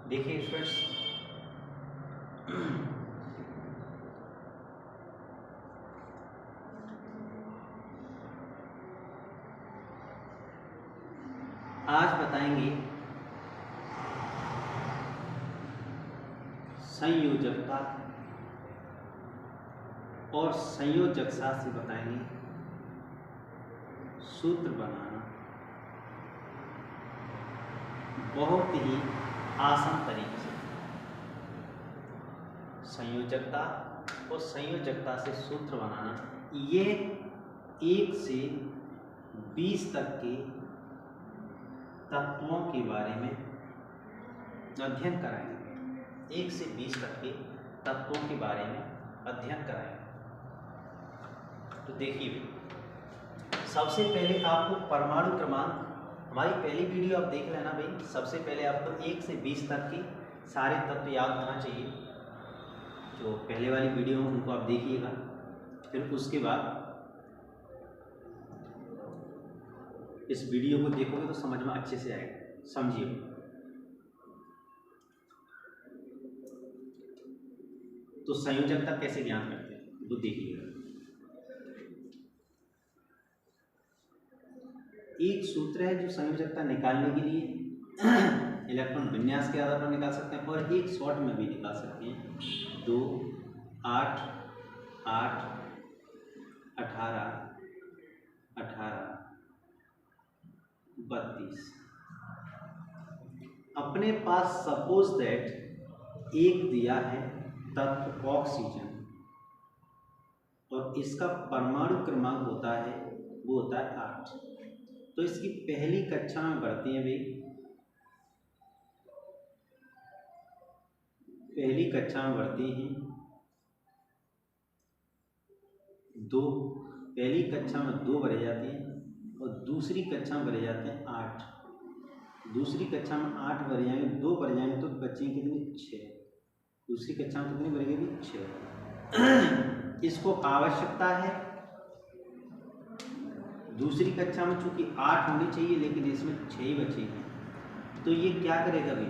देखिए फ्रेंड्स, आज बताएंगे संयोजकता और संयोजकता से बताएंगे सूत्र बनाना बहुत ही आसान तरीके से। संयोजकता और संयोजकता से सूत्र बनाना, ये 1 से 20 तक के तत्वों के बारे में अध्ययन कराएंगे। 1 से 20 तक के तत्वों के बारे में अध्ययन कराएंगे। तो देखिए, सबसे पहले आपको परमाणु क्रमांक, हमारी पहली वीडियो आप देख लेना भाई। सबसे पहले आपको 1 से 20 तक के सारे तत्व याद होना चाहिए। जो पहले वाली वीडियो है उनको आप देखिएगा, फिर उसके बाद इस वीडियो को देखोगे तो समझ में अच्छे से आएगा, समझिए। तो संयोजकता कैसे ज्ञात करते हैं वो देखिएगा। एक सूत्र है जो संयोजकता निकालने के लिए इलेक्ट्रॉन विन्यास के आधार पर निकाल सकते हैं, और एक शॉर्ट में भी निकाल सकते हैं। 2, 8, 8, 18, 18, 32। अपने पास सपोज दैट एक दिया है तत्व ऑक्सीजन, और इसका परमाणु क्रमांक होता है, वो होता है 8। तो इसकी पहली कक्षा में बढ़ते हैं भाई, पहली कक्षा में बढ़ते हैं 2, पहली कक्षा में 2 बढ़ जाते हैं, और दूसरी कक्षा में बढ़ जाते हैं 8। दूसरी कक्षा में 8 बढ़ जाएंगे, 2 बढ़ जाएंगे तो बच्चे कितने, 6। दूसरी कक्षा में कितनी बढ़ेगी, 6। इसको आवश्यकता है दूसरी कक्षा में, चूंकि 8 होनी चाहिए लेकिन इसमें 6 ही बचे हैं। तो ये क्या करेगा भाई,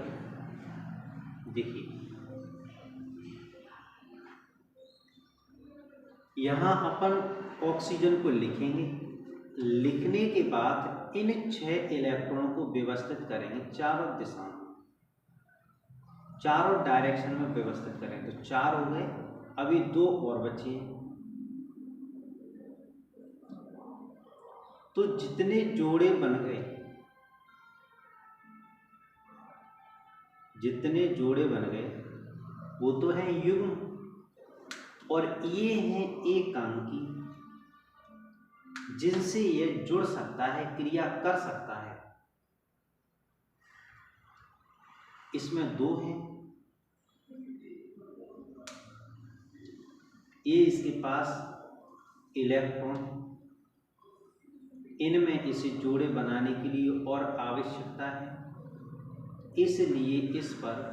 देखिए यहाँ अपन ऑक्सीजन को लिखेंगे। लिखने के बाद इन 6 इलेक्ट्रॉनों को व्यवस्थित करेंगे चारों दिशा में, चारों डायरेक्शन में व्यवस्थित करेंगे। तो 4 हो गए, अभी 2 और बचे हैं। तो जितने जोड़े बन गए, जितने जोड़े बन गए वो तो हैं युग्म, और ये हैं एकांकी, जिनसे ये जुड़ सकता है, क्रिया कर सकता है। इसमें 2 हैं, ये इसके पास इलेक्ट्रॉन, इनमें इसे जोड़े बनाने के लिए और आवश्यकता है, इसलिए इस पर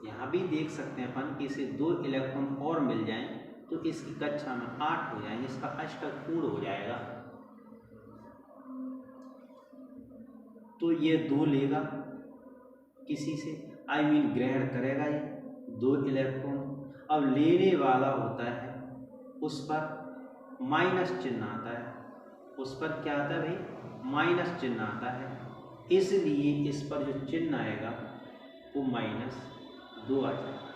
यहाँ भी देख सकते हैं अपन कि इसे 2 इलेक्ट्रॉन और मिल जाएं तो इसकी कक्षा में 8 हो जाएंगे, इसका अष्टक पूर्ण हो जाएगा। तो ये 2 लेगा किसी से, ग्रहण करेगा ये 2 इलेक्ट्रॉन। अब लेने वाला होता है, उस पर माइनस चिन्ह आता है, उस पर क्या आता है भाई, माइनस चिन्ह आता है। इसलिए इस पर जो चिन्ह आएगा वो -2 आ जाएगा।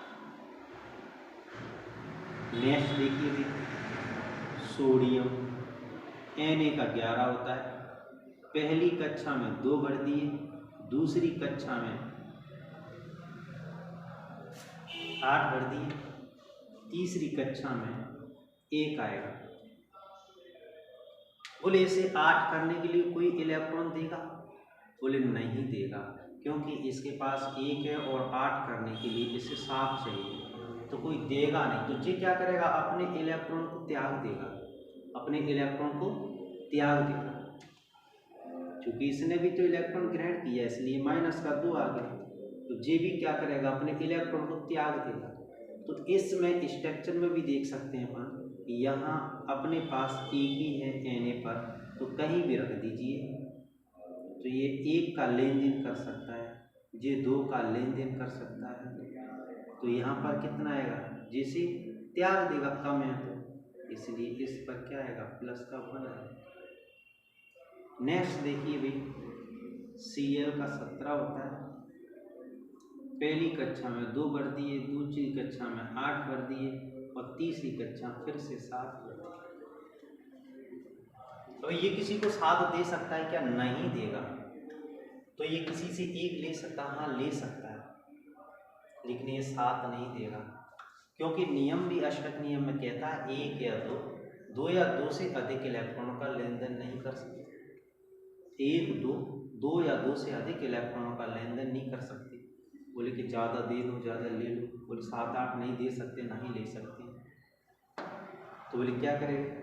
नेक्स्ट देखिए भी, सोडियम Na का 11 होता है। पहली कक्षा में 2 बढ़ दिए, दूसरी कक्षा में 8 बढ़ दिए, तीसरी कक्षा में 1 आएगा। बोले इसे 8 करने के लिए कोई इलेक्ट्रॉन देगा, बोले नहीं देगा, क्योंकि इसके पास 1 है और 8 करने के लिए इसे 7 चाहिए, तो कोई देगा नहीं। तो ये क्या करेगा, अपने इलेक्ट्रॉन को त्याग देगा, अपने इलेक्ट्रॉन को त्याग देगा। क्योंकि इसने भी तो इलेक्ट्रॉन ग्रहण किया, इसलिए -2 आ गया। तो ये भी क्या करेगा, अपने इलेक्ट्रॉन को त्याग देगा। तो इसमें स्ट्रक्चर में भी देख सकते हैं अपन, यहाँ अपने पास 1 ही है Na पर, तो कहीं भी रख दीजिए तो ये 1 का लेन देन कर सकता है, ये 2 का लेन देन कर सकता है, तो यहाँ पर कितना आएगा, जैसे त्याग देगा कम है तो इसलिए इस पर क्या आएगा, प्लस का 1 आएगा। नेक्स्ट देखिए भाई, Cl का 17 होता है, पहली कक्षा में 2 भर दिए, दूसरी कक्षा में 8 भर दिए और तीसरी कक्षा फिर से 7 भर दिए। तो ये किसी को 7 दे सकता है क्या, नहीं देगा। तो ये किसी से 1 ले सकता है, हाँ ले सकता है, लेकिन ये 7 नहीं देगा, क्योंकि नियम भी अष्टक नियम में कहता है 1 या 2 या 2 से अधिक इलेक्ट्रॉनों का लेन देन नहीं कर सकते। 1, 2 या 2 से अधिक इलेक्ट्रॉनों का लेन देन नहीं कर सकते। बोले कि ज़्यादा दे दो, ज़्यादा ले लो, बोले 7, 8 नहीं दे सकते, नहीं ले सकते। तो बोले क्या करेगा,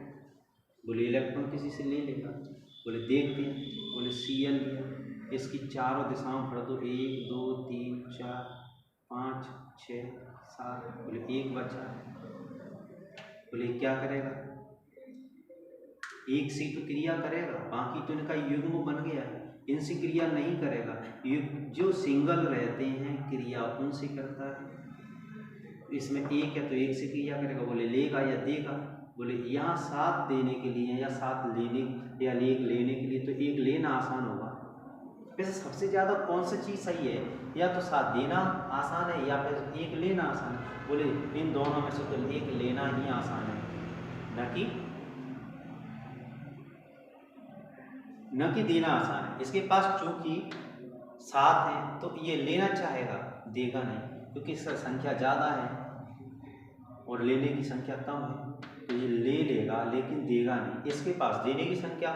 बोले इलेक्ट्रॉन किसी से ले लेगा। बोले देखते हैं, बोले Cl लिया, इसकी चारों दिशाओं भर दो, 1, 2, 3, 4, 5, 6, 7, बोले 1 बचा। बोले क्या करेगा, 1 से तो क्रिया करेगा, बाकी तो इनका युग्म बन गया है, इनसे क्रिया नहीं करेगा। जो सिंगल रहते हैं क्रिया उनसे करता है। इसमें 1 है तो 1 से क्रिया करेगा, बोले लेगा या देगा। बोले यहाँ 7 देने के लिए या 7 लेने या 1 लेने के लिए तो 1 लेना आसान होगा। वैसे सबसे ज़्यादा कौन सी चीज़ सही है, या तो 7 देना आसान है या फिर 1 लेना आसान है। बोले इन दोनों में से तो 1 लेना ही आसान है, न कि देना आसान है। इसके पास चूंकि 7 है तो ये लेना चाहेगा, देगा नहीं, क्योंकि इसका संख्या ज़्यादा है और लेने की संख्या कम है, तो ये ले लेगा लेकिन देगा नहीं। इसके पास देने की संख्या,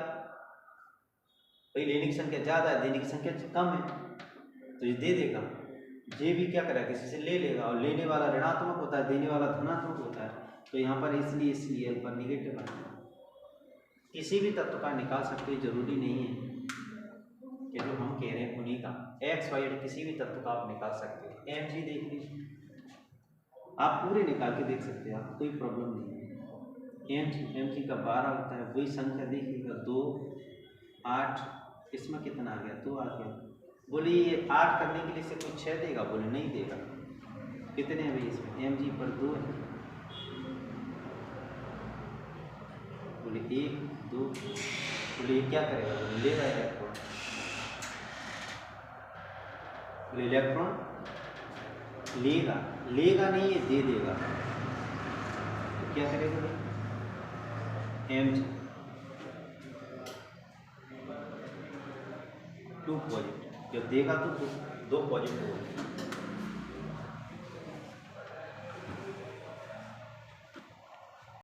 भाई लेने की संख्या ज़्यादा है, देने की संख्या कम है, तो ये दे देगा। ये भी क्या करेगा, किसी से ले लेगा, और लेने वाला ऋणात्मक होता है, देने वाला धनात्मक होता है, तो यहाँ पर इसलिए Cl पर निगेटिव आएगा। किसी भी तत्व का निकाल सकते, जरूरी नहीं है कि जो हम कह रहे हैं उन्हीं का, एक्स वाई किसी भी तत्व का आप निकाल सकते हैं। Mg देख लीजिए, आप पूरे निकाल के देख सकते हैं, आप कोई प्रॉब्लम नहीं है। Mg का 12 होता है, वही संख्या देखिएगा 2, 8, इसमें कितना आ गया, 2 आ गया। बोले ये 8 करने के लिए से कोई 6 देगा, बोले नहीं देगा। कितने हैं भाई इसमें, Mg पर 2 है, बोले 1, 2, बोले ये क्या करेगा, बोले लेगा इलेक्ट्रॉन, बोले इलेक्ट्रॉन लेगा, लेगा नहीं ये दे देगा। तो क्या करेगा भाई, Mg 2 पॉजिटिव, जब देगा तो 2 पॉजिटिव होगा।